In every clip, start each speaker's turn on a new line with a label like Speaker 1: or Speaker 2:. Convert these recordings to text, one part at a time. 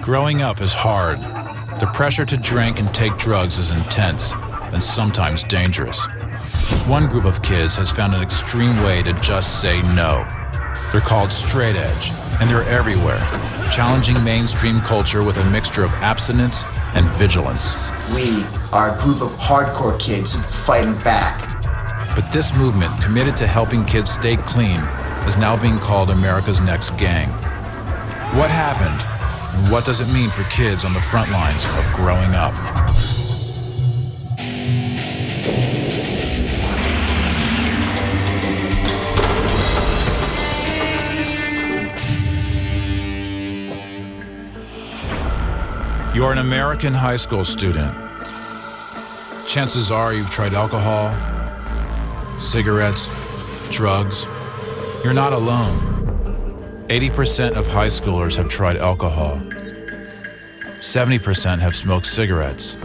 Speaker 1: Growing up is hard. The pressure to drink and take drugs is intense and sometimes dangerous. One group of kids has found an extreme way to just say no. They're called straight edge, and they're everywhere, challenging mainstream culture with a mixture of abstinence and vigilance.
Speaker 2: We are a group of hardcore kids fighting back.
Speaker 1: But this movement, committed to helping kids stay clean, is now being called America's Next Gang. What happened, and what does it mean for kids on the front lines of growing up? You're an American high school student. Chances are you've tried alcohol, cigarettes, drugs. You're not alone. 80% of high schoolers have tried alcohol. 70% have smoked cigarettes.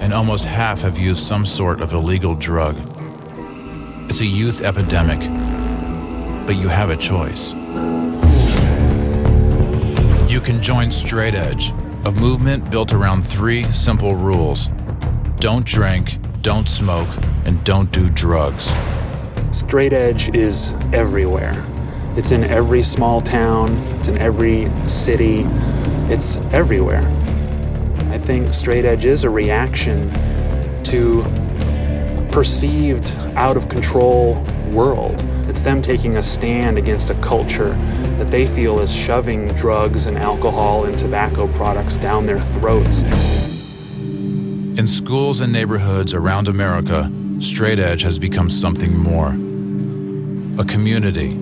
Speaker 1: And almost half have used some sort of illegal drug. It's a youth epidemic, but you have a choice. You can join Straight Edge, a movement built around 3 simple rules. Don't drink, don't smoke, and don't do drugs.
Speaker 3: Straight edge is everywhere. It's in every small town, it's in every city, it's everywhere. I think straight edge is a reaction to a perceived out-of-control world. It's them taking a stand against a culture that they feel is shoving drugs and alcohol and tobacco products down their throats.
Speaker 1: In schools and neighborhoods around America, Straight Edge has become something more. A community,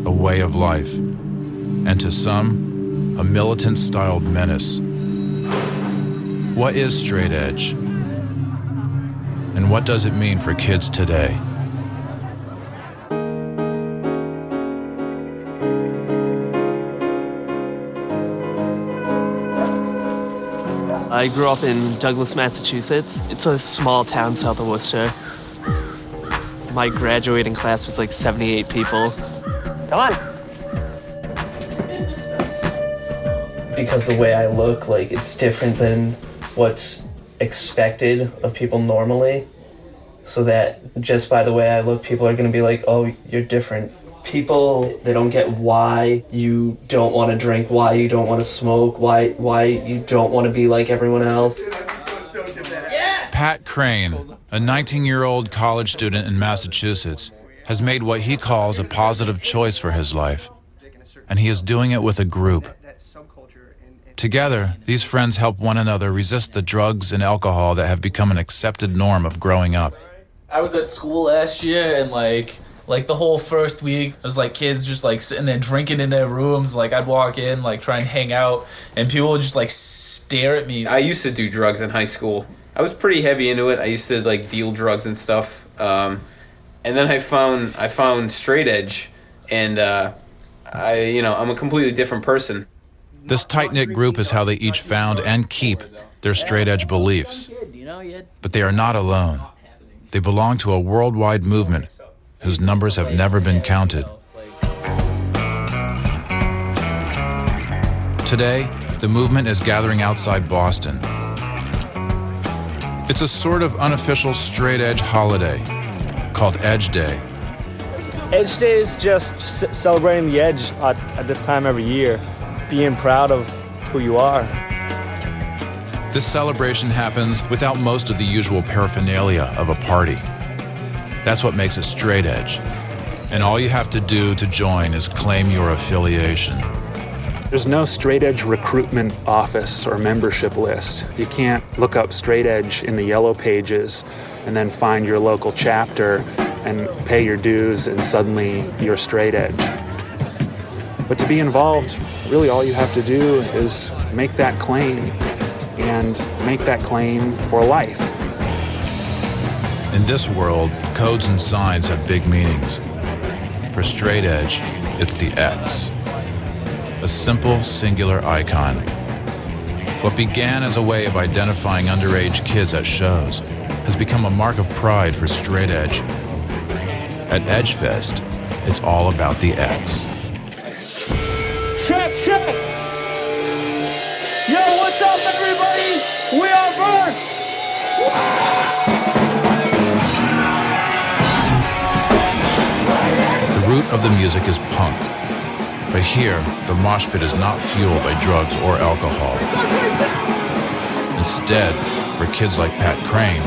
Speaker 1: a way of life, and to some, a militant-styled menace. What is Straight Edge? And what does it mean for kids today?
Speaker 4: I grew up in Douglas, Massachusetts. It's a small town south of Worcester. My graduating class was like 78 people. Come on. Because the way I look, like, it's different than what's expected of people normally. So that just by the way I look, people are gonna be like, oh, you're different. People, they don't get why you don't want to drink, why you don't want to smoke, why you don't want to be like everyone else.
Speaker 1: Pat Crane, a 19-year-old college student in Massachusetts, has made what he calls a positive choice for his life, and he is doing it with a group. Together, these friends help one another resist the drugs and alcohol that have become an accepted norm of growing up.
Speaker 5: I was at school last year, and like the whole first week, it was like kids just like sitting there drinking in their rooms. Like I'd walk in, like try and hang out, and people would just like stare at me.
Speaker 6: I used to do drugs in high school. I was pretty heavy into it. I used to like deal drugs and stuff. And then I found Straight Edge, and I'm a completely different person.
Speaker 1: This tight-knit group is how they each found and keep their straight edge beliefs. But they are not alone. They belong to a worldwide movement whose numbers have never been counted. Today, the movement is gathering outside Boston. It's a sort of unofficial straight edge holiday called Edge Day.
Speaker 7: Edge Day is just celebrating the edge at this time every year, being proud of who you are.
Speaker 1: This celebration happens without most of the usual paraphernalia of a party. That's what makes it straight edge. And all you have to do to join is claim your affiliation.
Speaker 3: There's no straight edge recruitment office or membership list. You can't look up straight edge in the yellow pages and then find your local chapter and pay your dues and suddenly you're straight edge. But to be involved, really all you have to do is make that claim, and make that claim for life.
Speaker 1: In this world, codes and signs have big meanings. For straight edge, it's the X. A simple, singular icon. What began as a way of identifying underage kids at shows has become a mark of pride for straight edge. At Edgefest, it's all about the X.
Speaker 7: Check, check! We are first!
Speaker 1: The root of the music is punk. But here, the mosh pit is not fueled by drugs or alcohol. Instead, for kids like Pat Crane,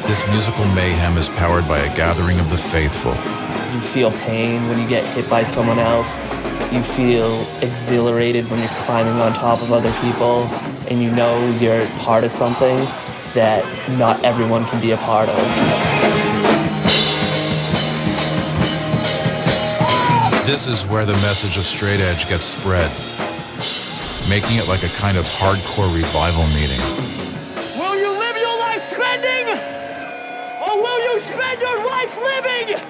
Speaker 1: this musical mayhem is powered by a gathering of the faithful.
Speaker 4: You feel pain when you get hit by someone else. You feel exhilarated when you're climbing on top of other people, and you know you're part of something that not everyone can be a part of.
Speaker 1: This is where the message of straight edge gets spread, making it like a kind of hardcore revival meeting.
Speaker 7: Will you live your life spending, or will you spend your life living?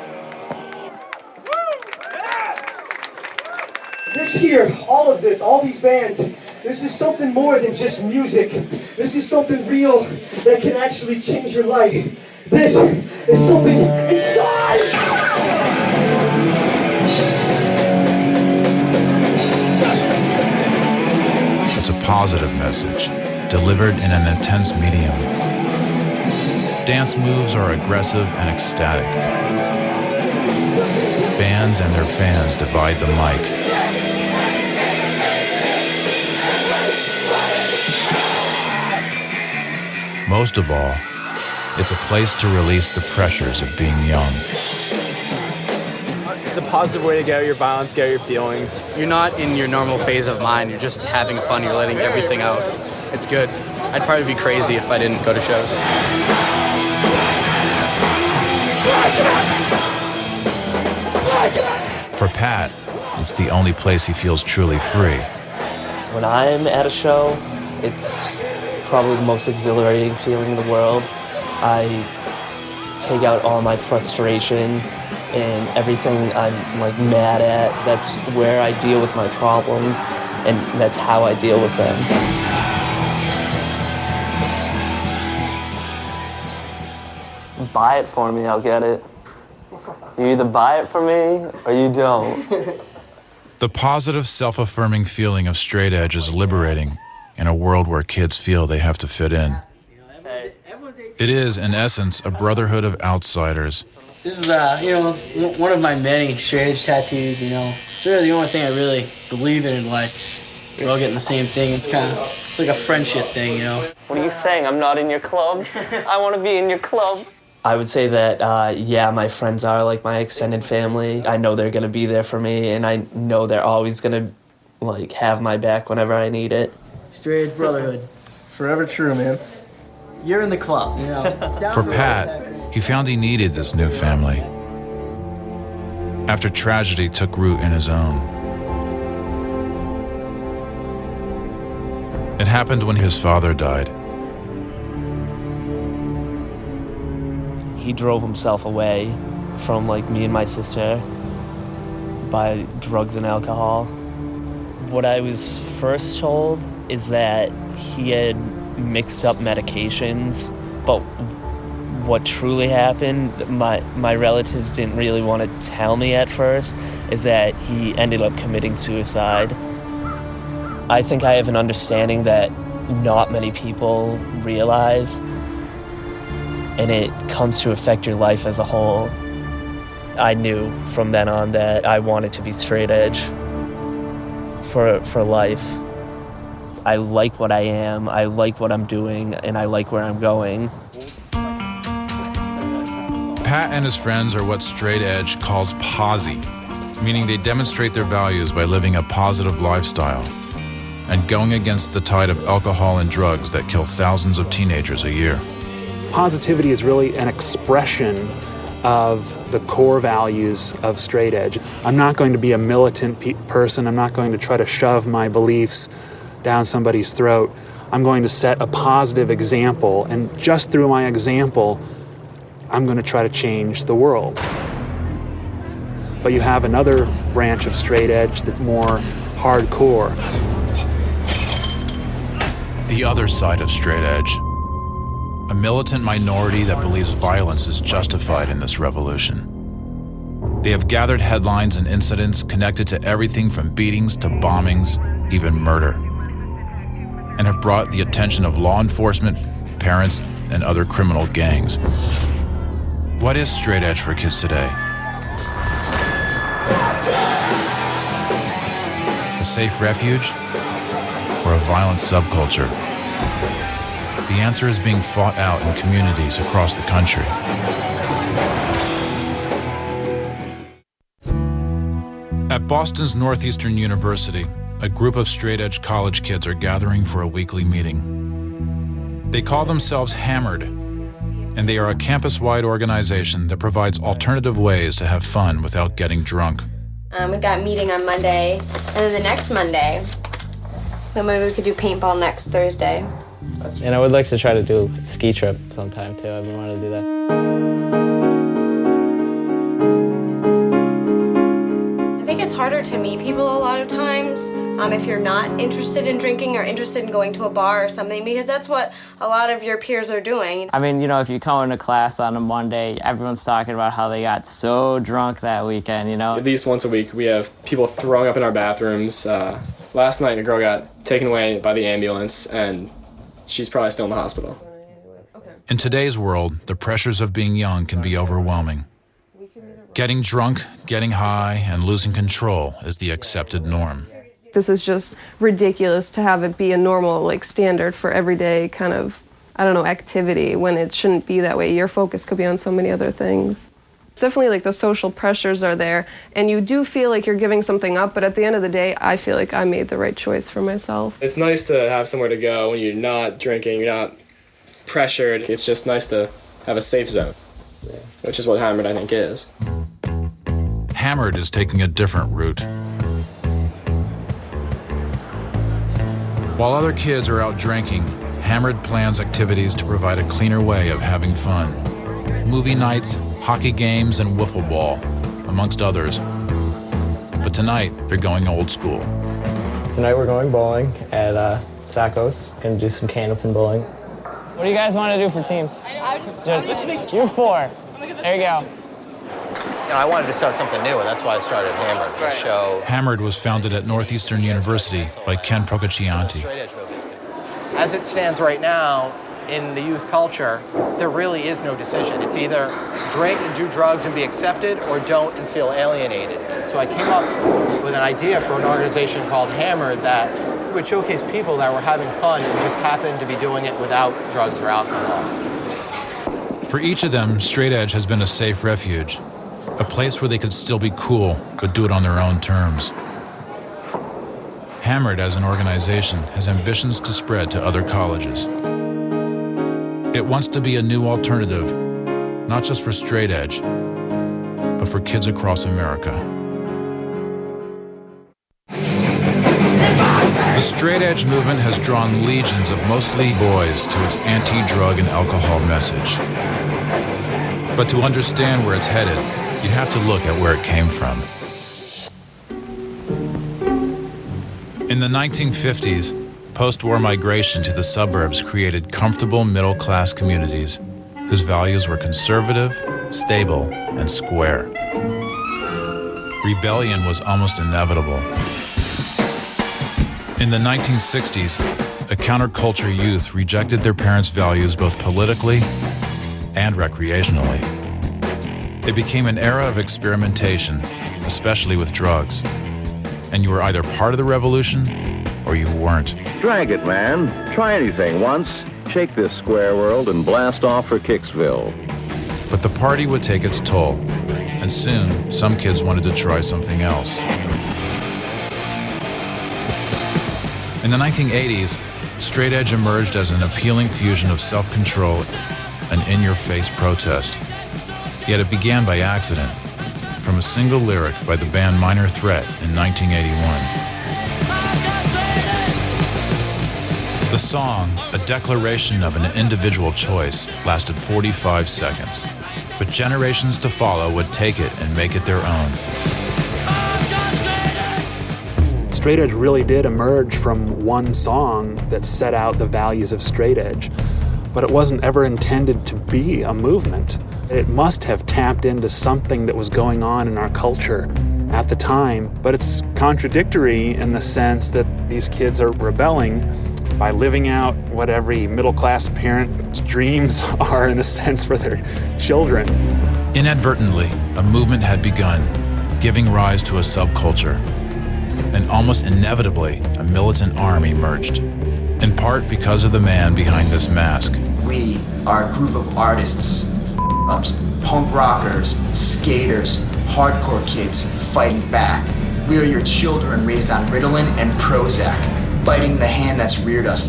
Speaker 8: This here, all of this, all these bands, this is something more than just music. This is something real that can actually change your life. This is something inside!
Speaker 1: It's a positive message, delivered in an intense medium. Dance moves are aggressive and ecstatic. Bands and their fans divide the mic. Most of all, it's a place to release the pressures of being young.
Speaker 7: It's a positive way to get out your violence, get out your feelings.
Speaker 9: You're not in your normal phase of mind. You're just having fun. You're letting everything out. It's good. I'd probably be crazy if I didn't go to shows.
Speaker 1: For Pat, it's the only place he feels truly free.
Speaker 4: When I'm at a show, it's probably the most exhilarating feeling in the world. I take out all my frustration and everything I'm like mad at. That's where I deal with my problems, and that's how I deal with them. Buy it for me, I'll get it. You either buy it for me or you don't.
Speaker 1: The positive, self-affirming feeling of straight edge is liberating in a world where kids feel they have to fit in. It is, in essence, a brotherhood of outsiders.
Speaker 9: This is, one of my many straight edge tattoos, It's really the only thing I really believe in life. We're all getting the same thing. It's like a friendship thing,
Speaker 4: What are you saying? I'm not in your club? I want to be in your club. I would say that, my friends are like my extended family. I know they're going to be there for me, and I know they're always going to, have my back whenever I need it.
Speaker 9: Straight edge brotherhood.
Speaker 8: Forever true, man.
Speaker 9: You're in the club,
Speaker 1: For Pat, he found he needed this new family after tragedy took root in his own. It happened when his father died.
Speaker 4: He drove himself away from me and my sister by drugs and alcohol. What I was first told is that he had mixed up medications, but what truly happened, my relatives didn't really want to tell me at first, is that he ended up committing suicide. I think I have an understanding that not many people realize, and it comes to affect your life as a whole. I knew from then on that I wanted to be straight edge for life. I like what I am, I like what I'm doing, and I like where I'm going.
Speaker 1: Pat and his friends are what straight edge calls posy, meaning they demonstrate their values by living a positive lifestyle and going against the tide of alcohol and drugs that kill thousands of teenagers a year.
Speaker 3: Positivity is really an expression of the core values of straight edge. I'm not going to be a militant person. I'm not going to try to shove my beliefs down somebody's throat. I'm going to set a positive example, and just through my example, I'm going to try to change the world. But you have another branch of straight edge that's more hardcore.
Speaker 1: The other side of straight edge. A militant minority that believes violence is justified in this revolution. They have gathered headlines and incidents connected to everything from beatings to bombings, even murder. and have brought the attention of law enforcement, parents, and other criminal gangs. What is straight edge for kids today? A safe refuge or a violent subculture? The answer is being fought out in communities across the country. At Boston's Northeastern University, a group of straight-edge college kids are gathering for a weekly meeting. They call themselves Hammered, and they are a campus-wide organization that provides alternative ways to have fun without getting drunk.
Speaker 10: We've got a meeting on Monday, and then the next Monday, then maybe we could do paintball next Thursday.
Speaker 7: And I would like to try to do a ski trip sometime too. I've been wanting to do that.
Speaker 10: I think it's harder to meet people a lot of times if you're not interested in drinking or interested in going to a bar or something, because that's what a lot of your peers are doing.
Speaker 9: I mean, you know, if you come into class on a Monday, everyone's talking about how they got so drunk that weekend, you know?
Speaker 11: At least once a week, we have people throwing up in our bathrooms. Last night, a girl got taken away by the ambulance, and she's probably still in the hospital.
Speaker 1: In today's world, the pressures of being young can be overwhelming. Getting drunk, getting high, and losing control is the accepted norm.
Speaker 12: This is just ridiculous to have it be a normal, standard for everyday kind of, activity when it shouldn't be that way. Your focus could be on so many other things. It's definitely the social pressures are there, and you do feel like you're giving something up, but at the end of the day, I feel like I made the right choice for myself.
Speaker 11: It's nice to have somewhere to go when you're not drinking, you're not pressured. It's just nice to have a safe zone, which is what Hammered, I think, is.
Speaker 1: Hammered is taking a different route. While other kids are out drinking, Hammered plans activities to provide a cleaner way of having fun. Movie nights, hockey games, and wiffle ball, amongst others. But tonight, they're going old school.
Speaker 7: Tonight we're going bowling at Sacco's. Gonna do some can open bowling. What do you guys want to do for teams? You four. There you go.
Speaker 13: I wanted to start something new, and that's why I started Hammered, the show.
Speaker 1: Hammered was founded at Northeastern University by Ken Procaccianti.
Speaker 13: As it stands right now, in the youth culture, there really is no decision. It's either drink and do drugs and be accepted, or don't and feel alienated. So I came up with an idea for an organization called Hammered that would showcase people that were having fun and just happened to be doing it without drugs or alcohol.
Speaker 1: For each of them, straight edge has been a safe refuge. A place where they could still be cool, but do it on their own terms. Hammered as an organization has ambitions to spread to other colleges. It wants to be a new alternative, not just for straight edge, but for kids across America. The straight edge movement has drawn legions of mostly boys to its anti-drug and alcohol message. But to understand where it's headed, you have to look at where it came from. In the 1950s, post-war migration to the suburbs created comfortable middle-class communities whose values were conservative, stable, and square. Rebellion was almost inevitable. In the 1960s, a counterculture youth rejected their parents' values both politically and recreationally. It became an era of experimentation, especially with drugs. And you were either part of the revolution or you weren't.
Speaker 14: Drag it, man. Try anything once. Shake this square world and blast off for Kicksville.
Speaker 1: But the party would take its toll, and soon some kids wanted to try something else. In the 1980s, straight edge emerged as an appealing fusion of self-control and in-your-face protest. Yet it began by accident, from a single lyric by the band Minor Threat in 1981. The song, a declaration of an individual choice, lasted 45 seconds. But generations to follow would take it and make it their own.
Speaker 3: Straight edge really did emerge from one song that set out the values of straight edge, but it wasn't ever intended to be a movement. It must have tapped into something that was going on in our culture at the time, but it's contradictory in the sense that these kids are rebelling by living out what every middle-class parent's dreams are, in a sense, for their children.
Speaker 1: Inadvertently, a movement had begun, giving rise to a subculture. And almost inevitably, a militant arm emerged, in part because of the man behind this mask.
Speaker 2: We are a group of artists, ups, punk rockers, skaters, hardcore kids fighting back. We are your children raised on Ritalin and Prozac, biting the hand that's reared us.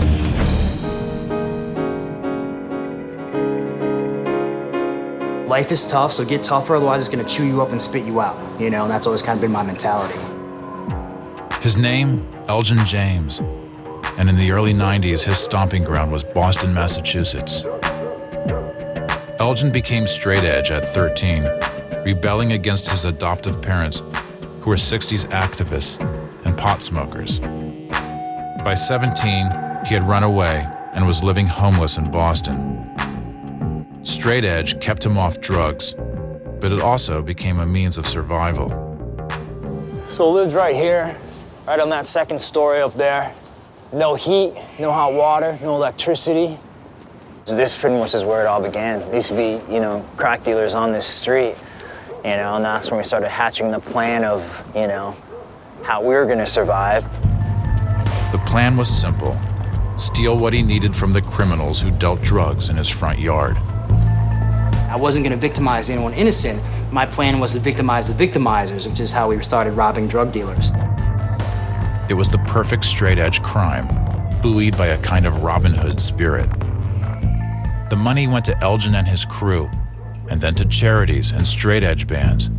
Speaker 15: Life is tough, so get tougher, otherwise it's gonna chew you up and spit you out, you know, and that's always kind of been my mentality.
Speaker 1: His name, Elgin James. And in the early 90s, his stomping ground was Boston, Massachusetts. Elgin became straight edge at 13, rebelling against his adoptive parents, who were 60s activists and pot smokers. By 17, he had run away and was living homeless in Boston. Straight edge kept him off drugs, but it also became a means of survival.
Speaker 7: So lived right here, right on that second story up there. No heat, no hot water, no electricity. So this pretty much is where it all began. There used to be, you know, crack dealers on this street, you know, and that's when we started hatching the plan of, you know, how we were gonna survive.
Speaker 1: The plan was simple: steal what he needed from the criminals who dealt drugs in his front yard.
Speaker 15: I wasn't gonna victimize anyone innocent. My plan was to victimize the victimizers, which is how we started robbing drug dealers.
Speaker 1: It was the perfect straight-edge crime, buoyed by a kind of Robin Hood spirit. The money went to Elgin and his crew, and then to charities and straight-edge bands.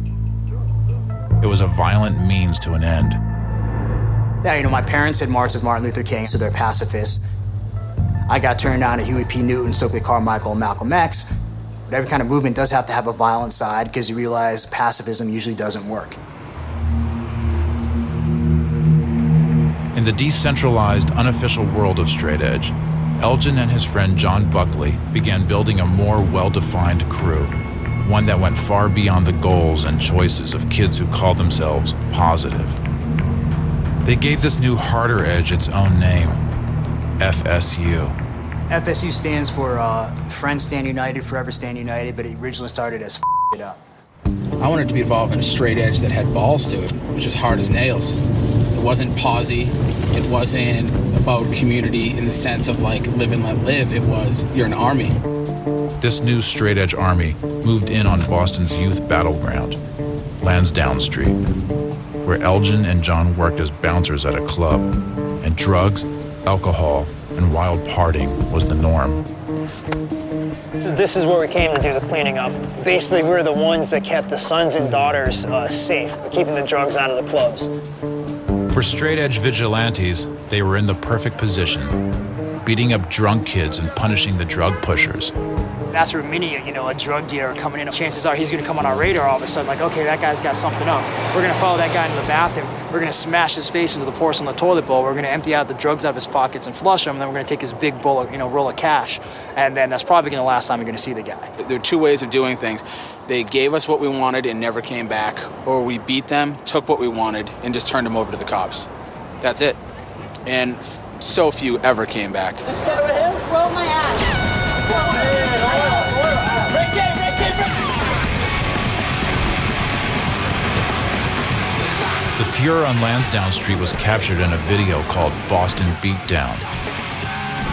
Speaker 1: It was a violent means to an end.
Speaker 15: Yeah, you know, my parents had marched with Martin Luther King, so they're pacifists. I got turned on to Huey P. Newton, Stokely Carmichael, and Malcolm X. But every kind of movement does have to have a violent side, because you realize pacifism usually doesn't work.
Speaker 1: In the decentralized, unofficial world of straight edge, Elgin and his friend John Buckley began building a more well-defined crew, one that went far beyond the goals and choices of kids who called themselves positive. They gave this new harder edge its own name, FSU.
Speaker 15: FSU stands for Friends Stand United, Forever Stand United, but it originally started as It Up.
Speaker 16: I wanted to be involved in a straight edge that had balls to it, which is hard as nails. It wasn't posy. It wasn't about community in the sense of like live and let live. It was, you're an army.
Speaker 1: This new straight edge army moved in on Boston's youth battleground, Lansdowne Street, where Elgin and John worked as bouncers at a club, and drugs, alcohol, and wild partying was the norm.
Speaker 7: So this is where we came to do the cleaning up. Basically, we were the ones that kept the sons and daughters safe, keeping the drugs out of the clubs.
Speaker 1: For straight-edge vigilantes, they were in the perfect position, beating up drunk kids and punishing the drug pushers.
Speaker 15: That's where many, you know, a drug dealer coming in, chances are he's gonna come on our radar all of a sudden, like, okay, that guy's got something up. We're gonna follow that guy into the bathroom. We're gonna smash his face into the porcelain toilet bowl. We're gonna empty out the drugs out of his pockets and flush them, and then we're gonna take his big bowl of, roll of cash. And then that's probably gonna last time you're gonna see the guy.
Speaker 16: There are two ways of doing things. They gave us what we wanted and never came back, or we beat them, took what we wanted, and just turned them over to the cops. That's it. And so few ever came back.
Speaker 7: This guy right here?
Speaker 10: Roll my ass.
Speaker 1: The furor on Lansdowne Street was captured in a video called Boston Beatdown.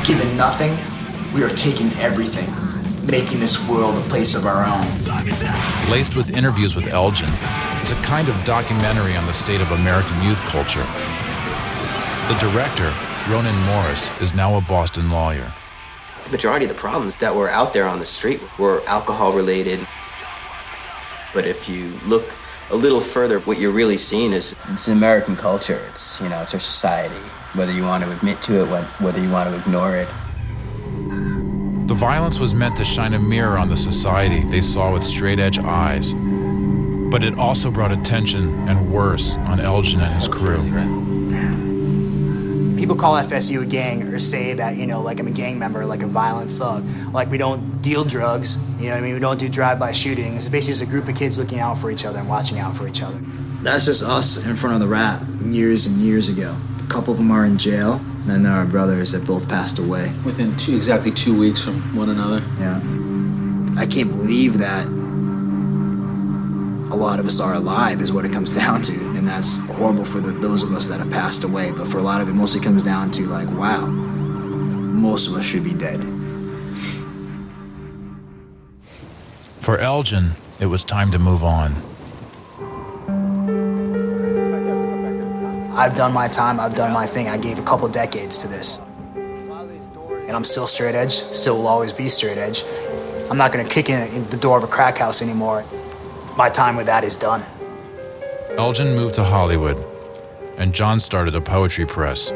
Speaker 2: Given nothing, we are taking everything, making this world a place of our own.
Speaker 1: Laced with interviews with Elgin, it's a kind of documentary on the state of American youth culture. The director, Ronan Morris, is now a Boston lawyer.
Speaker 17: The majority of the problems that were out there on the street were alcohol-related. But if you look a little further, what you're really seeing is it's American culture. It's, it's our society, whether you want to admit to it, whether you want to ignore it.
Speaker 1: The violence was meant to shine a mirror on the society they saw with straight-edge eyes. But it also brought attention, and worse, on Elgin and his crew.
Speaker 15: People call FSU a gang or say that, like I'm a gang member, like a violent thug. Like we don't deal drugs, we don't do drive-by shootings. It's basically just a group of kids looking out for each other and watching out for each other.
Speaker 18: That's just us in front of the rat years and years ago. A couple of them are in jail.
Speaker 2: And there are brothers that both passed away.
Speaker 18: Within exactly 2 weeks from one another.
Speaker 2: Yeah. I can't believe that a lot of us are alive is what it comes down to. And that's horrible for those of us that have passed away. But for a lot of it mostly comes down to like, wow, most of us should be dead.
Speaker 1: For Elgin, it was time to move on.
Speaker 2: I've done my time, I've done my thing. I gave a couple decades to this. And I'm still straight edge, still will always be straight edge. I'm not gonna kick in the door of a crack house anymore. My time with that is done.
Speaker 1: Elgin moved to Hollywood, and John started a poetry press.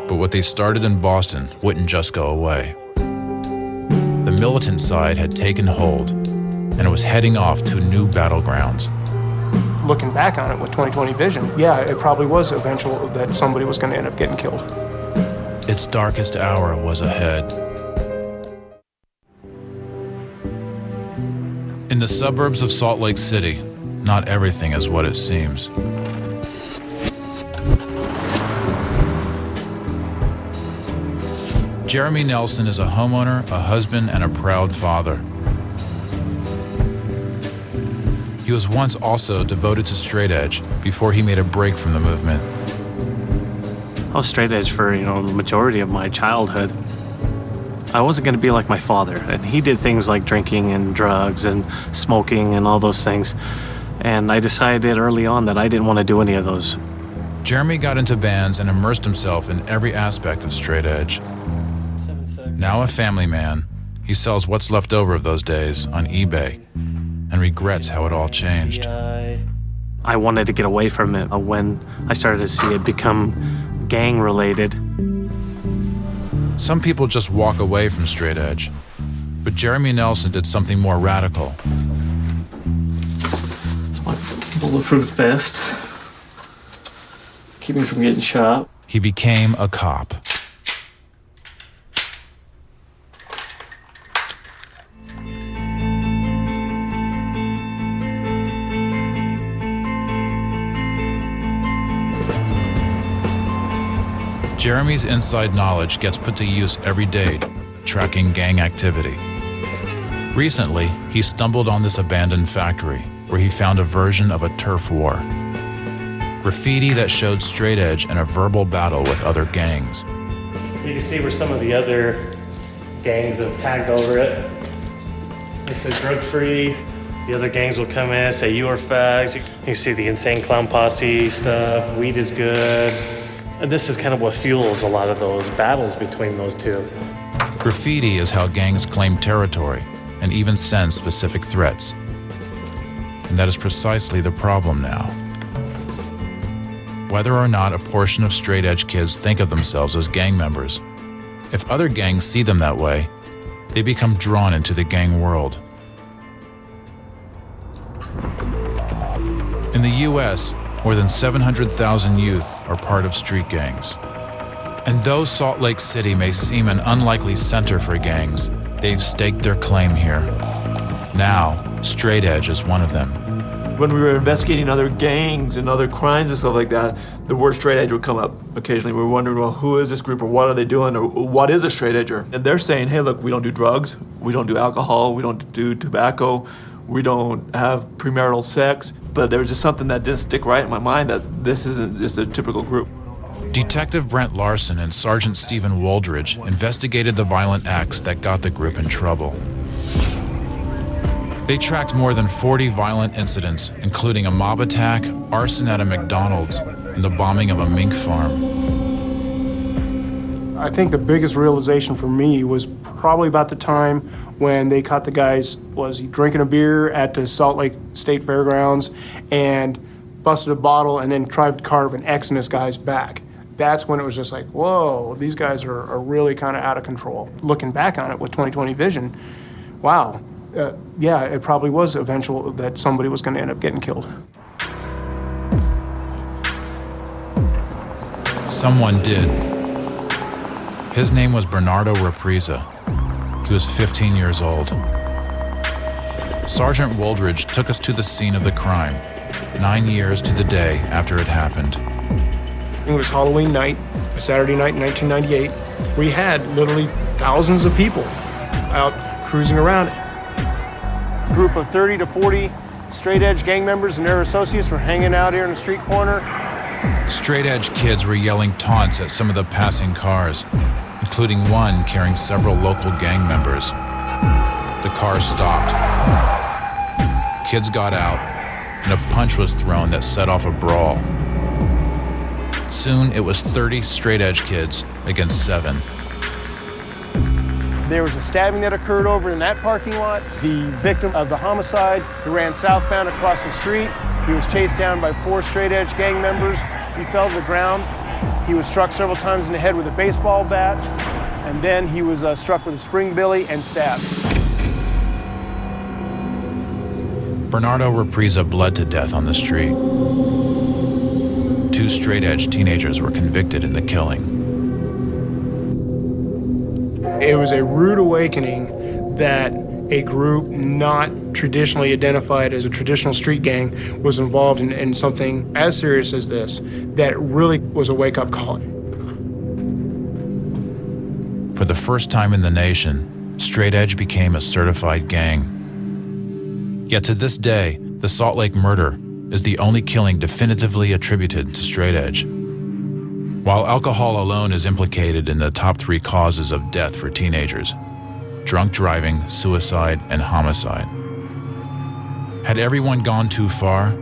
Speaker 1: But what they started in Boston wouldn't just go away. The militant side had taken hold, and it was heading off to new battlegrounds.
Speaker 19: Looking back on it with 20/20 vision, yeah, it probably was eventual that somebody was going to end up getting killed.
Speaker 1: Its darkest hour was ahead. In the suburbs of Salt Lake City, not everything is what it seems. Jeremy Nelson is a homeowner, a husband, and a proud father. He was once also devoted to straight edge before he made a break from the movement.
Speaker 20: I was straight edge for, the majority of my childhood. I wasn't going to be like my father, and he did things like drinking and drugs and smoking and all those things. And I decided early on that I didn't want to do any of those.
Speaker 1: Jeremy got into bands and immersed himself in every aspect of straight edge. Now a family man, he sells what's left over of those days on eBay and regrets how it all changed.
Speaker 20: I wanted to get away from it when I started to see it become gang-related.
Speaker 1: Some people just walk away from straight edge, but Jeremy Nelson did something more radical.
Speaker 20: My bulletproof vest. Keep me from getting shot.
Speaker 1: He became a cop. Jeremy's inside knowledge gets put to use every day, tracking gang activity. Recently, he stumbled on this abandoned factory where he found a version of a turf war. Graffiti that showed straight edge in a verbal battle with other gangs.
Speaker 20: You can see where some of the other gangs have tagged over it. They said drug-free. The other gangs will come in and say, you are fags. You can see the Insane Clown Posse stuff, weed is good. And this is kind of what fuels a lot of those battles between those two.
Speaker 1: Graffiti is how gangs claim territory and even send specific threats. And that is precisely the problem now. Whether or not a portion of straight edge kids think of themselves as gang members, if other gangs see them that way, they become drawn into the gang world. In the US, more than 700,000 youth are part of street gangs. And though Salt Lake City may seem an unlikely center for gangs, they've staked their claim here. Now, straight edge is one of them.
Speaker 21: When we were investigating other gangs and other crimes and stuff like that, the word straight edge would come up occasionally. We were wondering, well, who is this group, or what are they doing, or what is a straight edger? And they're saying, hey, look, we don't do drugs, we don't do alcohol, we don't do tobacco, we don't have premarital sex. But there was just something that didn't stick right in my mind, that this isn't just a typical group.
Speaker 1: Detective Brent Larson and Sergeant Stephen Woldridge investigated the violent acts that got the group in trouble. They tracked more than 40 violent incidents, including a mob attack, arson at a McDonald's, and the bombing of a mink farm.
Speaker 19: I think the biggest realization for me was probably about the time when they caught the guys, was he drinking a beer at the Salt Lake State Fairgrounds and busted a bottle and then tried to carve an X in this guy's back. That's when it was just like, whoa, these guys are really kind of out of control. Looking back on it with 20/20 vision, wow, yeah, it probably was eventual that somebody was going to end up getting killed.
Speaker 1: Someone did. His name was Bernardo Represa. He was 15 years old. Sergeant Woldridge took us to the scene of the crime, 9 years to the day after it happened.
Speaker 19: It was Halloween night. a Saturday night in 1998, we had literally thousands of people out cruising around. A group of 30 to 40 straight edge gang members and their associates were hanging out here in the street corner.
Speaker 1: Straight edge kids were yelling taunts at some of the passing cars, including one carrying several local gang members. The car stopped. Kids got out, and a punch was thrown that set off a brawl. Soon, it was 30 straight edge kids against 7.
Speaker 19: There was a stabbing that occurred over in that parking lot. The victim of the homicide, who ran southbound across the street, he was chased down by 4 straight edge gang members. He fell to the ground. He was struck several times in the head with a baseball bat, and then he was struck with a spring billy and stabbed.
Speaker 1: Bernardo Represa bled to death on the street. 2 straight edge teenagers were convicted in the killing.
Speaker 19: It was a rude awakening that a group not traditionally identified as a traditional street gang was involved in something as serious as this, that really was a wake-up call.
Speaker 1: For the first time in the nation, straight edge became a certified gang. Yet to this day, the Salt Lake murder is the only killing definitively attributed to straight edge. While alcohol alone is implicated in the top 3 causes of death for teenagers: drunk driving, suicide, and homicide. Had everyone gone too far?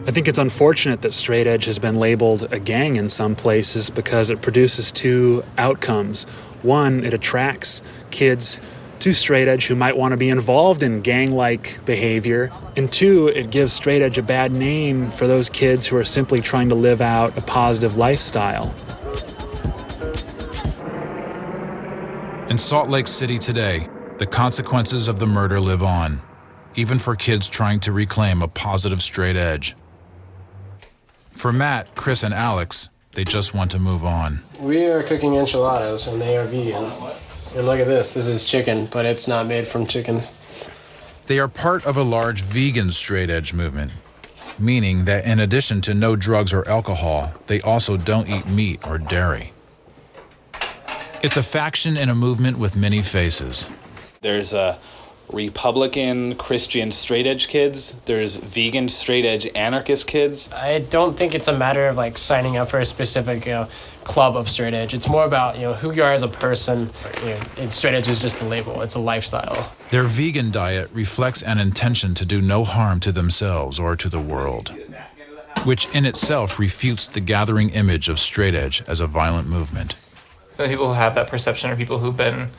Speaker 3: I think it's unfortunate that straight edge has been labeled a gang in some places because it produces 2 outcomes. One, it attracts kids to straight edge who might want to be involved in gang-like behavior. And 2, it gives straight edge a bad name for those kids who are simply trying to live out a positive lifestyle.
Speaker 1: In Salt Lake City today, the consequences of the murder live on, even for kids trying to reclaim a positive straight edge. For Matt, Chris, and Alex, they just want to move on.
Speaker 5: We are cooking enchiladas, and they are vegan. And look at this. This is chicken, but it's not made from chickens.
Speaker 1: They are part of a large vegan straight edge movement, meaning that in addition to no drugs or alcohol, they also don't eat meat or dairy. It's a faction in a movement with many faces.
Speaker 22: There's Republican Christian straight edge kids. There's vegan straight edge anarchist kids.
Speaker 5: I don't think it's a matter of like signing up for a specific club of straight edge. It's more about who you are as a person. And straight edge is just a label. It's a lifestyle.
Speaker 1: Their vegan diet reflects an intention to do no harm to themselves or to the world, which in itself refutes the gathering image of straight edge as a violent movement.
Speaker 23: The people who have that perception are people who've been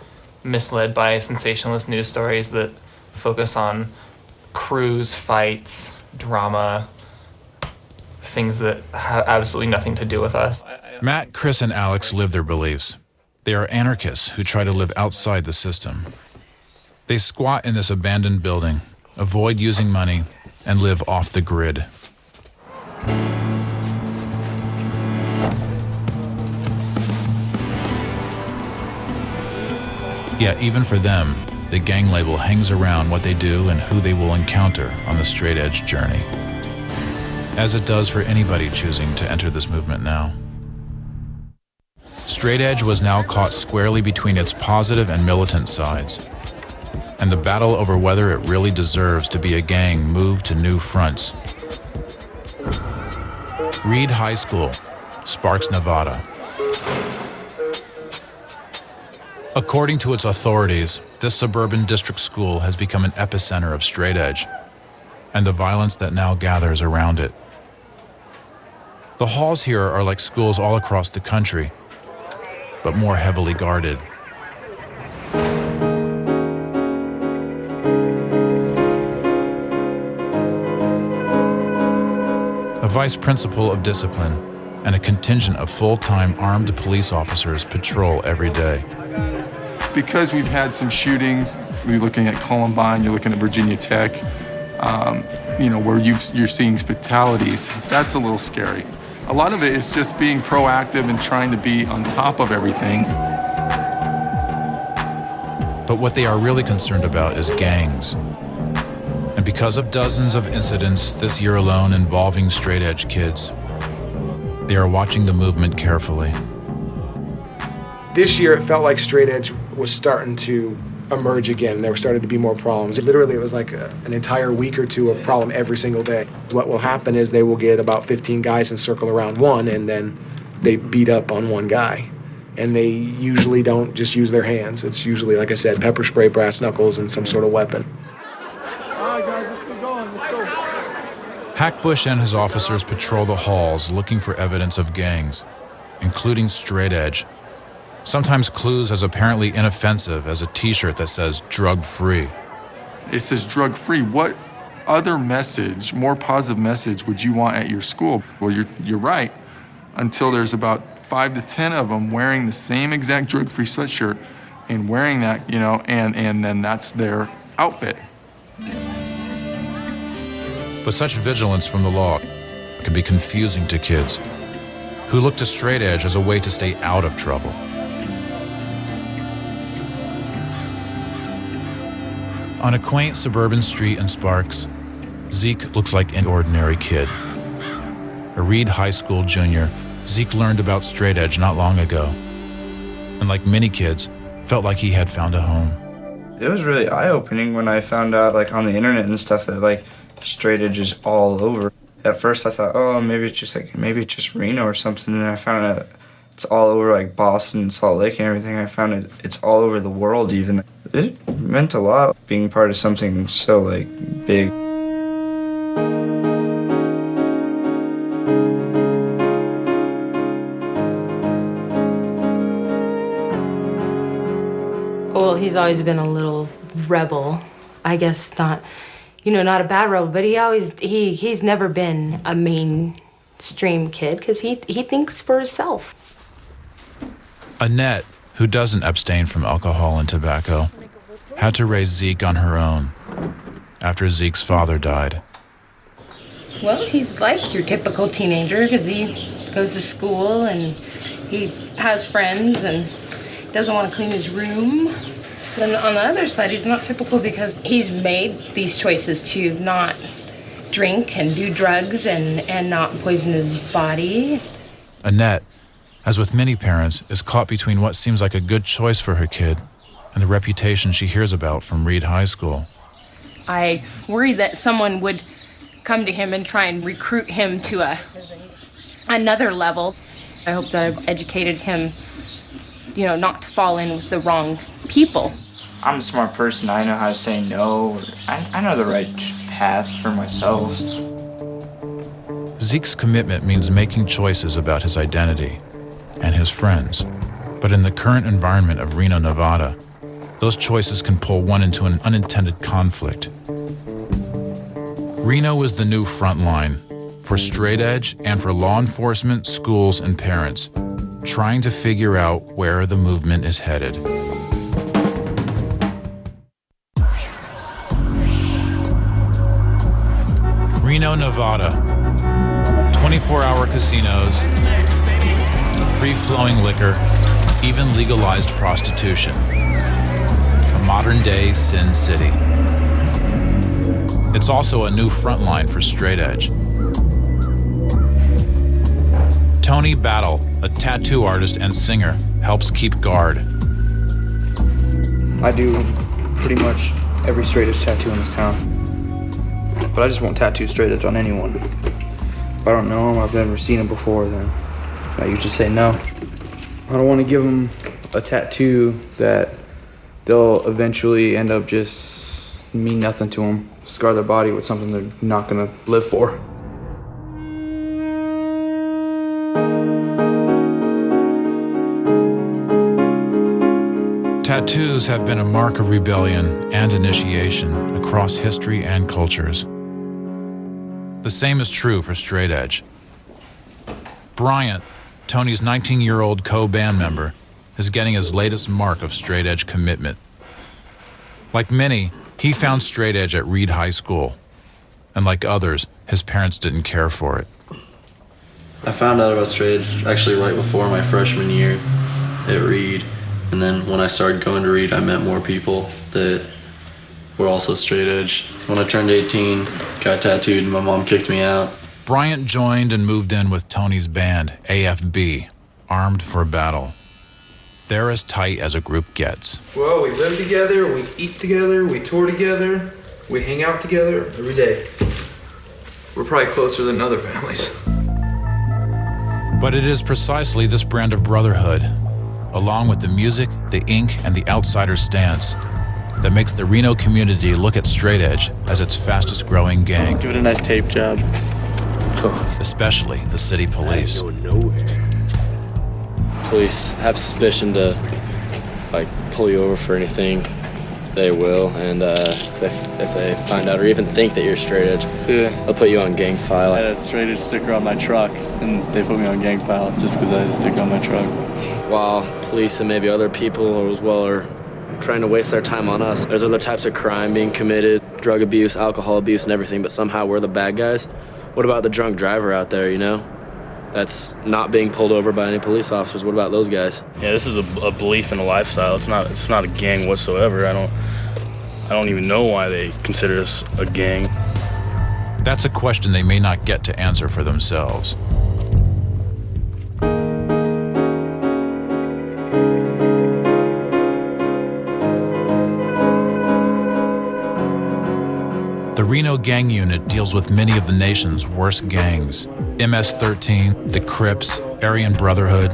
Speaker 23: misled by sensationalist news stories that focus on crews, fights, drama, things that have absolutely nothing to do with us.
Speaker 1: Matt, Chris, and Alex live their beliefs. They are anarchists who try to live outside the system. They squat in this abandoned building, avoid using money, and live off the grid. Yet even for them, the gang label hangs around what they do and who they will encounter on the straight edge journey, as it does for anybody choosing to enter this movement now. Straight edge was now caught squarely between its positive and militant sides, and the battle over whether it really deserves to be a gang moved to new fronts. Reed High School, Sparks, Nevada. According to its authorities, this suburban district school has become an epicenter of straight edge and the violence that now gathers around it. The halls here are like schools all across the country, but more heavily guarded. A vice principal of discipline and a contingent of full-time armed police officers patrol every day.
Speaker 24: Because we've had some shootings, you're looking at Columbine, you're looking at Virginia Tech, where you're seeing fatalities, that's a little scary. A lot of it is just being proactive and trying to be on top of everything.
Speaker 1: But what they are really concerned about is gangs. And because of dozens of incidents this year alone involving straight edge kids, They are watching the movement carefully.
Speaker 19: This year, it felt like straight edge was starting to emerge again. There started to be more problems. Literally, it was like an entire week or two of problem every single day. What will happen is they will get about 15 guys and circle around one, and then they beat up on one guy. And they usually don't just use their hands. It's usually, like I said, pepper spray, brass knuckles, and some sort of weapon.
Speaker 1: Hackbush and his officers patrol the halls looking for evidence of gangs, including straight edge. Sometimes clues as apparently inoffensive as a t-shirt that says drug-free.
Speaker 24: It says drug-free. What other message, more positive message, would you want at your school? Well, you're right. Until there's about 5 to 10 of them wearing the same exact drug-free sweatshirt and wearing that, and then that's their outfit.
Speaker 1: But such vigilance from the law can be confusing to kids who look to straight edge as a way to stay out of trouble. On a quaint suburban street in Sparks, Zeke looks like an ordinary kid. A Reed High School junior, Zeke learned about straight edge not long ago, and like many kids, felt like he had found a home.
Speaker 4: It was really eye-opening when I found out, on the internet and stuff, that straight edge is all over. At first I thought, oh, maybe it's just Reno or something, and then I found out it's all over Boston and Salt Lake and everything. I found it's all over the world even. It meant a lot being part of something so big.
Speaker 6: Well, he's always been a little rebel. I guess not a bad rebel, but he's never been a mainstream kid because he thinks for himself.
Speaker 1: Annette, who doesn't abstain from alcohol and tobacco, had to raise Zeke on her own after Zeke's father died.
Speaker 6: Well, he's like your typical teenager because he goes to school and he has friends and doesn't want to clean his room. Then on the other side, he's not typical because he's made these choices to not drink and do drugs and not poison his body.
Speaker 1: Annette, as with many parents, is caught between what seems like a good choice for her kid and the reputation she hears about from Reed High School.
Speaker 6: I worry that someone would come to him and try and recruit him to another level. I hope that I've educated him, not to fall in with the wrong people.
Speaker 4: I'm a smart person. I know how to say no. I know the right path for myself.
Speaker 1: Zeke's commitment means making choices about his identity and his friends. But in the current environment of Reno, Nevada, those choices can pull one into an unintended conflict. Reno is the new front line for straight edge and for law enforcement, schools, and parents, trying to figure out where the movement is headed. Reno, Nevada. 24-hour casinos, free-flowing liquor, even legalized prostitution. A modern-day Sin City. It's also a new front line for straight edge. Tony Battle, a tattoo artist and singer, helps keep guard.
Speaker 8: I do pretty much every straight edge tattoo in this town. But I just won't tattoo straight edge on anyone. If I don't know them, I've never seen them before, then I usually say no. I don't want to give them a tattoo that they'll eventually end up just mean nothing to them, scar their body with something they're not going to live for.
Speaker 1: Tattoos have been a mark of rebellion and initiation across history and cultures. The same is true for straight edge. Bryant, Tony's 19-year-old co-band member, is getting his latest mark of straight edge commitment. Like many, he found straight edge at Reed High School. And like others, his parents didn't care for it.
Speaker 9: I found out about straight edge actually right before my freshman year at Reed. And then when I started going to Reed, I met more people that were also straight edge. When I turned 18, got tattooed, and my mom kicked me out.
Speaker 1: Bryant joined and moved in with Tony's band, AFB, Armed for Battle. They're as tight as a group gets.
Speaker 8: Well, we live together, we eat together, we tour together, we hang out together every day. We're probably closer than other families.
Speaker 1: But it is precisely this brand of brotherhood, along with the music, the ink, and the outsider stance, that makes the Reno community look at Straight Edge as its fastest growing gang.
Speaker 11: Give it a nice tape job.
Speaker 1: Especially the city police.
Speaker 11: Police have suspicion to pull you over for anything, they will. And if they find out or even think that you're straight edge, they'll put you on gang file.
Speaker 12: I had a straight edge sticker on my truck, and they put me on gang file just because I had a sticker on my truck.
Speaker 11: While police and maybe other people as well are trying to waste their time on us, there's other types of crime being committed, drug abuse, alcohol abuse, and everything, but somehow we're the bad guys. What about the drunk driver out there, that's not being pulled over by any police officers? What about those guys?
Speaker 12: Yeah, this is a belief and a lifestyle. It's not a gang whatsoever. I don't even know why they consider us a gang.
Speaker 1: That's a question they may not get to answer for themselves. The Reno Gang Unit deals with many of the nation's worst gangs. MS-13, the Crips, Aryan Brotherhood.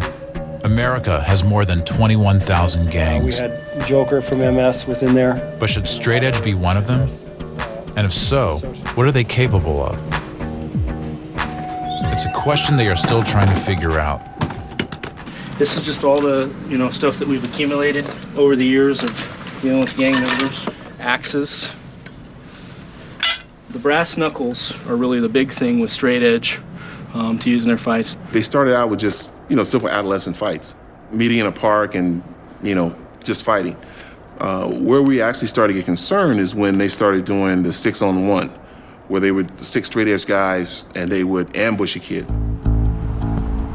Speaker 1: America has more than 21,000 gangs.
Speaker 13: We had Joker from MS was in there.
Speaker 1: But should Straight Edge be one of them? And if so, what are they capable of? It's a question they are still trying to figure out.
Speaker 14: This is just all the, stuff that we've accumulated over the years of dealing with gang members. Axes. The brass knuckles are really the big thing with Straight Edge to use in their fights.
Speaker 25: They started out with just, simple adolescent fights, meeting in a park and, just fighting. Where we actually started to get concerned is when they started doing the 6-on-1, where they would 6 Straight Edge guys and they would ambush a kid.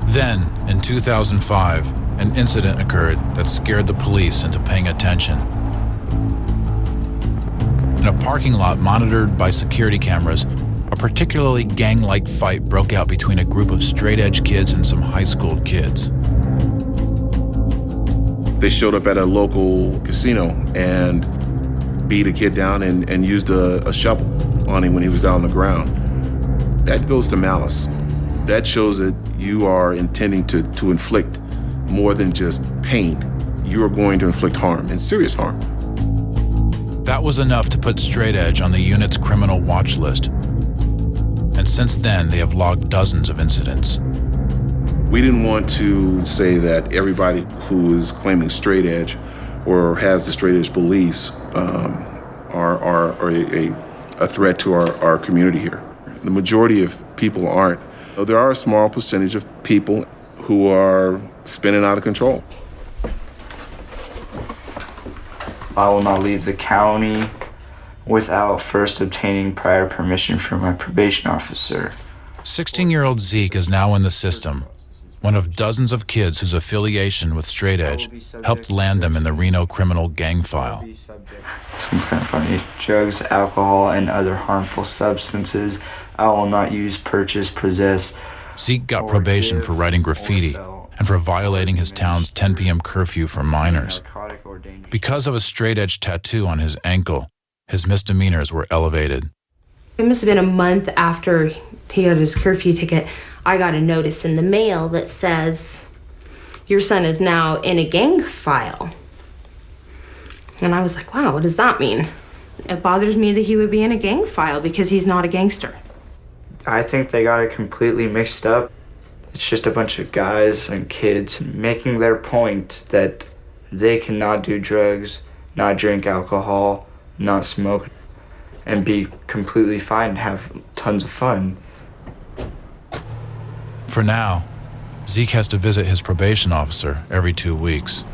Speaker 1: Then, in 2005, an incident occurred that scared the police into paying attention. In a parking lot monitored by security cameras, a particularly gang-like fight broke out between a group of Straight Edge kids and some high school kids.
Speaker 25: They showed up at a local casino and beat a kid down and used a shovel on him when he was down on the ground. That goes to malice. That shows that you are intending to inflict more than just pain. You are going to inflict harm, and serious harm.
Speaker 1: That was enough to put Straight Edge on the unit's criminal watch list. And since then, they have logged dozens of incidents.
Speaker 25: We didn't want to say that everybody who is claiming Straight Edge or has the Straight Edge beliefs are a threat to our community here. The majority of people aren't. There are a small percentage of people who are spinning out of control.
Speaker 4: I will not leave the county without first obtaining prior permission from my probation officer.
Speaker 1: 16-year-old Zeke is now in the system, one of dozens of kids whose affiliation with Straight Edge helped land them in the Reno criminal gang file.
Speaker 4: This one's kind of funny. Drugs, alcohol, and other harmful substances I will not use, purchase, possess.
Speaker 1: Zeke got probation for writing graffiti and for violating his town's 10 p.m. curfew for minors. Because of a Straight Edge tattoo on his ankle, his misdemeanors were elevated.
Speaker 6: It must have been a month after he got his curfew ticket, I got a notice in the mail that says, your son is now in a gang file. And I was like, wow, what does that mean? It bothers me that he would be in a gang file because he's not a gangster.
Speaker 4: I think they got it completely mixed up. It's just a bunch of guys and kids making their point that they cannot do drugs, not drink alcohol, not smoke, and be completely fine and have tons of fun.
Speaker 1: For now, Zeke has to visit his probation officer every 2 weeks.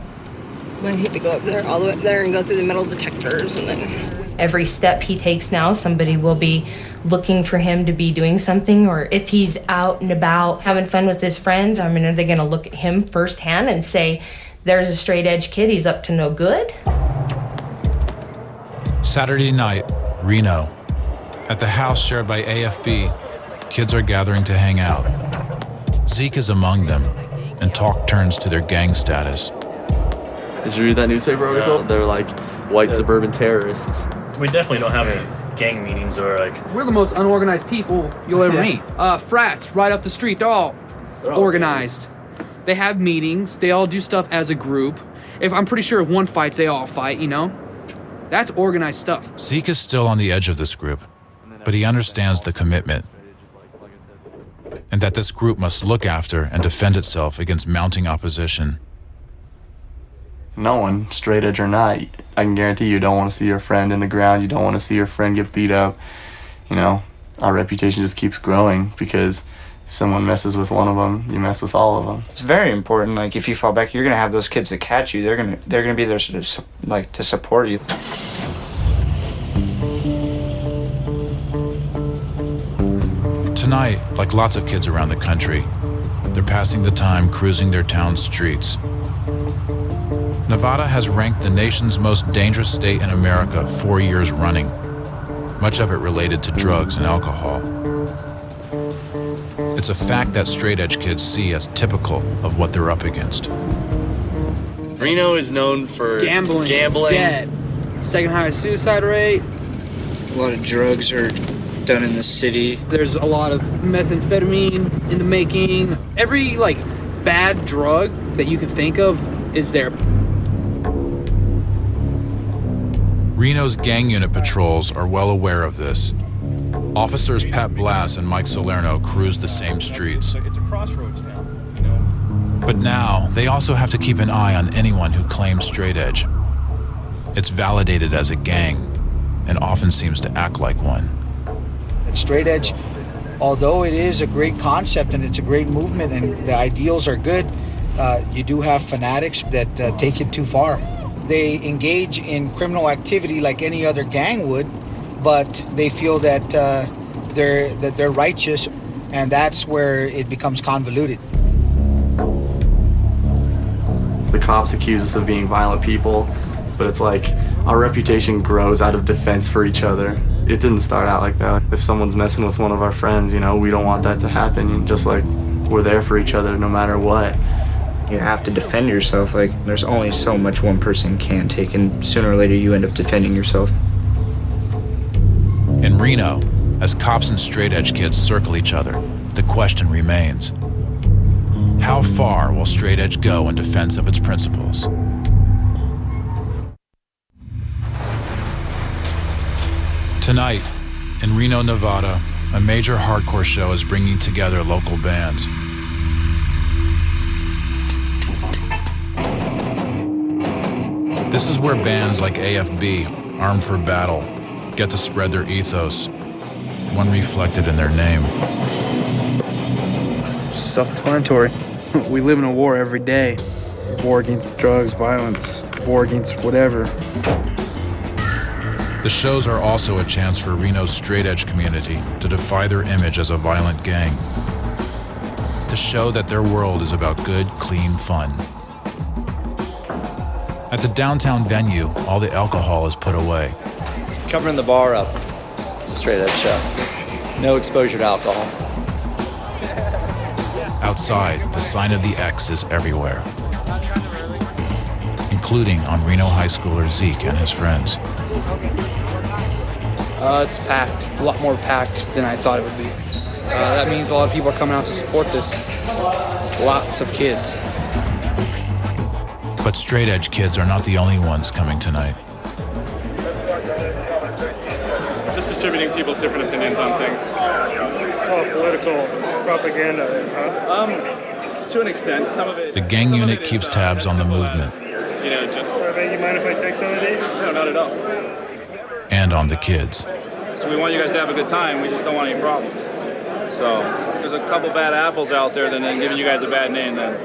Speaker 6: I hate to go up there, all the way up there and go through the metal detectors, and then every step he takes now, somebody will be looking for him to be doing something, or if he's out and about having fun with his friends, are they going to look at him firsthand and say, there's a Straight Edge kid, he's up to no good?
Speaker 1: Saturday night, Reno. At the house shared by AFB, kids are gathering to hang out. Zeke is among them, and talk turns to their gang status.
Speaker 11: Did you read that newspaper article? They're like white suburban terrorists.
Speaker 12: We definitely don't have any gang meetings or like.
Speaker 7: We're the most unorganized people you'll ever meet. Frats right up the street, they're all organized. They have meetings, they all do stuff as a group. I'm pretty sure if one fights, they all fight, you know? That's organized stuff.
Speaker 1: Zeke is still on the edge of this group, but he understands the commitment and that this group must look after and defend itself against mounting opposition.
Speaker 9: No one, straight edge or not, I can guarantee you don't want to see your friend in the ground. You don't want to see your friend get beat up. You know, our reputation just keeps growing because if someone messes with one of them, you mess with all of them.
Speaker 4: It's very important. Like if you fall back, you're gonna have those kids that catch you. They're gonna be there to support you.
Speaker 1: Tonight, like lots of kids around the country, they're passing the time cruising their town's streets. Nevada has ranked the nation's most dangerous state in America 4 years running, much of it related to drugs and alcohol. It's a fact that straight-edge kids see as typical of what they're up against.
Speaker 11: Reno is known for
Speaker 7: Gambling. Dead. Second highest suicide rate.
Speaker 4: A lot of drugs are done in the city.
Speaker 7: There's a lot of methamphetamine in the making. Every bad drug that you can think of is there.
Speaker 1: Reno's gang unit patrols are well aware of this. Officers Pat Blass and Mike Salerno cruise the same streets.
Speaker 12: It's a crossroads town, you know.
Speaker 1: But now, they also have to keep an eye on anyone who claims straight edge. It's validated as a gang, and often seems to act like one.
Speaker 10: Straight edge, although it is a great concept and it's a great movement and the ideals are good, you do have fanatics that take it too far. They engage in criminal activity like any other gang would, but they feel that they're righteous, and that's where it becomes convoluted.
Speaker 9: The cops accuse us of being violent people, but it's like our reputation grows out of defense for each other. It didn't start out like that. If someone's messing with one of our friends, you know, we don't want that to happen. Just like we're there for each other no matter what.
Speaker 4: You have to defend yourself. Like there's only so much one person can take, and sooner or later you end up defending yourself.
Speaker 1: In Reno, as cops and straight-edge kids circle each other, the question remains: how far will straight edge go in defense of its principles? Tonight, in Reno, Nevada, a major hardcore show is bringing together local bands. This is where bands like AFB, Armed for Battle, get to spread their ethos, one reflected in their name.
Speaker 7: Self-explanatory. We live in a war every day. War against drugs, violence, war against whatever.
Speaker 1: The shows are also a chance for Reno's straight-edge community to defy their image as a violent gang, to show that their world is about good, clean fun. At the downtown venue, all the alcohol is put away.
Speaker 15: Covering the bar up. It's a straight edge show. No exposure to alcohol.
Speaker 1: Outside, the sign of the X is everywhere, including on Reno high schooler Zeke and his friends.
Speaker 7: It's packed. A lot more packed than I thought it would be. That means a lot of people are coming out to support this. Lots of kids.
Speaker 1: But straight-edge kids are not the only ones coming tonight.
Speaker 16: Just distributing people's different opinions on things.
Speaker 19: It's all political propaganda, huh?
Speaker 16: To an extent, some of it.
Speaker 1: The gang unit keeps tabs on the movement.
Speaker 16: You know, just.
Speaker 19: You mind if I take some of these?
Speaker 16: No, not at all.
Speaker 1: And on the kids.
Speaker 16: So we want you guys to have a good time. We just don't want any problems. So there's a couple bad apples out there, then giving you guys a bad name then.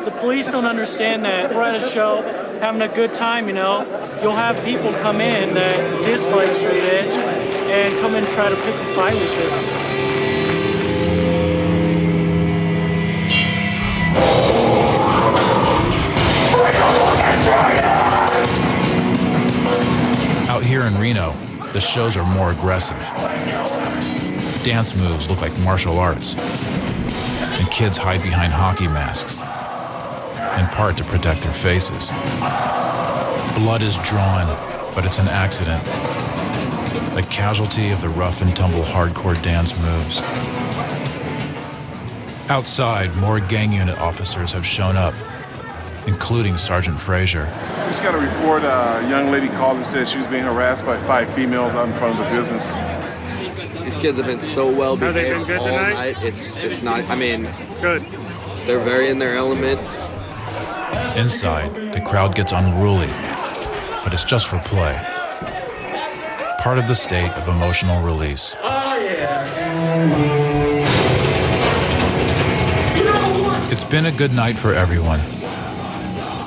Speaker 17: The police don't understand that if we're at a show having a good time, you know, you'll have people come in that dislike straight edge and come in and try to pick a fight with this.
Speaker 1: Out here in Reno, the shows are more aggressive. Dance moves look like martial arts, and kids hide behind hockey masks, in part to protect their faces. Blood is drawn, but it's an accident, a casualty of the rough and tumble hardcore dance moves. Outside, more gang unit officers have shown up, including Sergeant Frazier.
Speaker 2: Just got a report. A young lady called and said she was being harassed by 5 females out in front of the business.
Speaker 3: These kids have been so well behaved all night. It's not, I mean, good. They're very in their element.
Speaker 1: Inside, the crowd gets unruly, but it's just for play. Part of the state of emotional release. It's been a good night for everyone.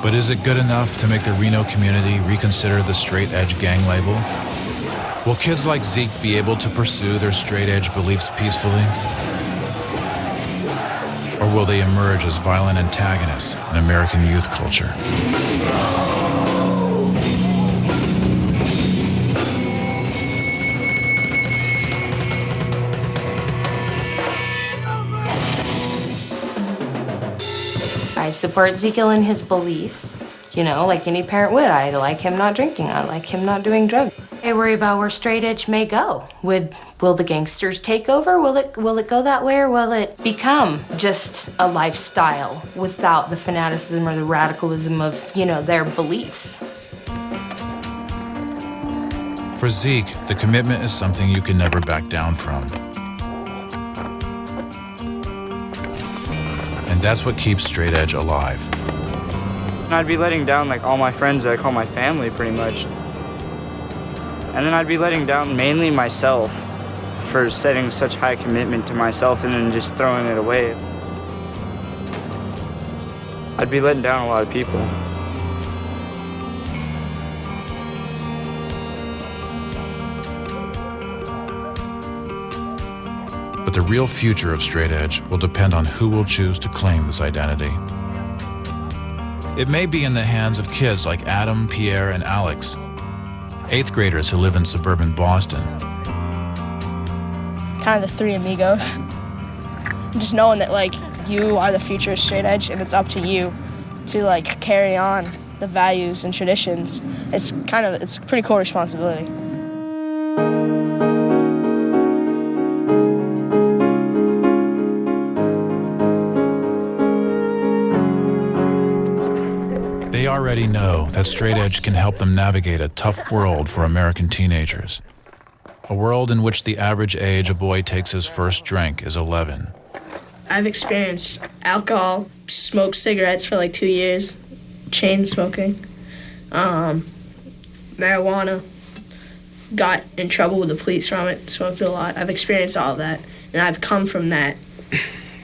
Speaker 1: But is it good enough to make the Reno community reconsider the straight edge gang label? Will kids like Zeke be able to pursue their straight edge beliefs peacefully? Or will they emerge as violent antagonists in American youth culture?
Speaker 6: I support Ezekiel in his beliefs, you know, like any parent would. I like him not drinking. I like him not doing drugs. I worry about where straight edge may go. Will the gangsters take over? Will it go that way, or will it become just a lifestyle without the fanaticism or the radicalism of, you know, their beliefs?
Speaker 1: For Zeke, the commitment is something you can never back down from. And that's what keeps straight edge alive.
Speaker 4: And I'd be letting down like all my friends that I call my family pretty much. And then I'd be letting down mainly myself for setting such high commitment to myself and then just throwing it away. I'd be letting down a lot of people.
Speaker 1: But the real future of straight edge will depend on who will choose to claim this identity. It may be in the hands of kids like Adam, Pierre, and Alex, 8th graders who live in suburban Boston.
Speaker 18: Kind of the 3 amigos. Just knowing that like you are the future of straight edge and it's up to you to like carry on the values and traditions. It's a pretty cool responsibility.
Speaker 1: They already know that straight edge can help them navigate a tough world for American teenagers. A world in which the average age a boy takes his first drink is 11.
Speaker 18: I've experienced alcohol, smoked cigarettes for like 2 years, chain smoking, marijuana, got in trouble with the police from it, smoked a lot. I've experienced all of that, and I've come from that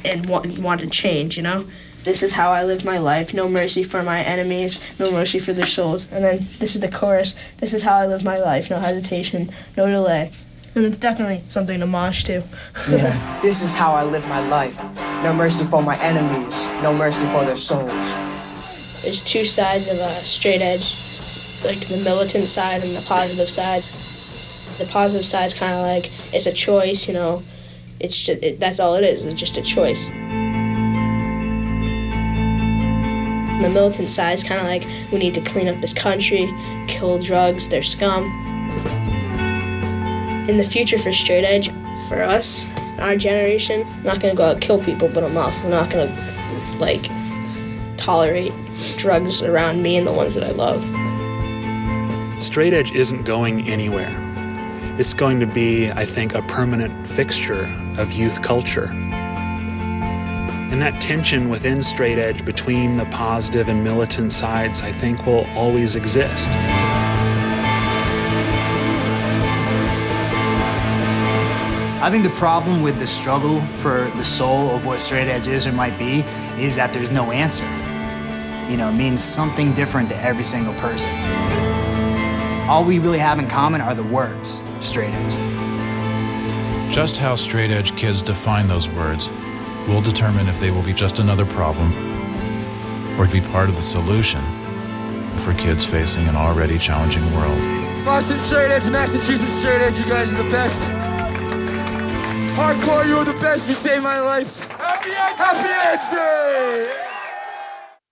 Speaker 18: and want to change, you know? This is how I lived my life. No mercy for my enemies, no mercy for their souls. And then this is the chorus. This is how I lived my life. No hesitation, no delay. And it's definitely something to mosh to.
Speaker 20: Yeah. This is how I live my life. No mercy for my enemies, no mercy for their souls.
Speaker 18: There's 2 sides of a straight edge, like the militant side and the positive side. The positive side's kind of like, it's a choice, you know. It's just, that's all it is. It's just a choice. The militant side is kind of like, we need to clean up this country, kill drugs, they're scum. In the future for straight edge, for us, our generation, I'm not gonna go out and kill people, but I'm also not gonna, like, tolerate drugs around me and the ones that I love.
Speaker 21: Straight edge isn't going anywhere. It's going to be, I think, a permanent fixture of youth culture. And that tension within straight edge between the positive and militant sides, I think, will always exist.
Speaker 26: I think the problem with the struggle for the soul of what straight edge is or might be is that there's no answer. You know, it means something different to every single person. All we really have in common are the words, straight edge.
Speaker 1: Just how straight edge kids define those words will determine if they will be just another problem or be part of the solution for kids facing an already challenging world.
Speaker 27: Boston straight edge, Massachusetts straight edge, you guys are the best.
Speaker 5: Hardcore, you are the best. You saved my life. Happy Edge Day!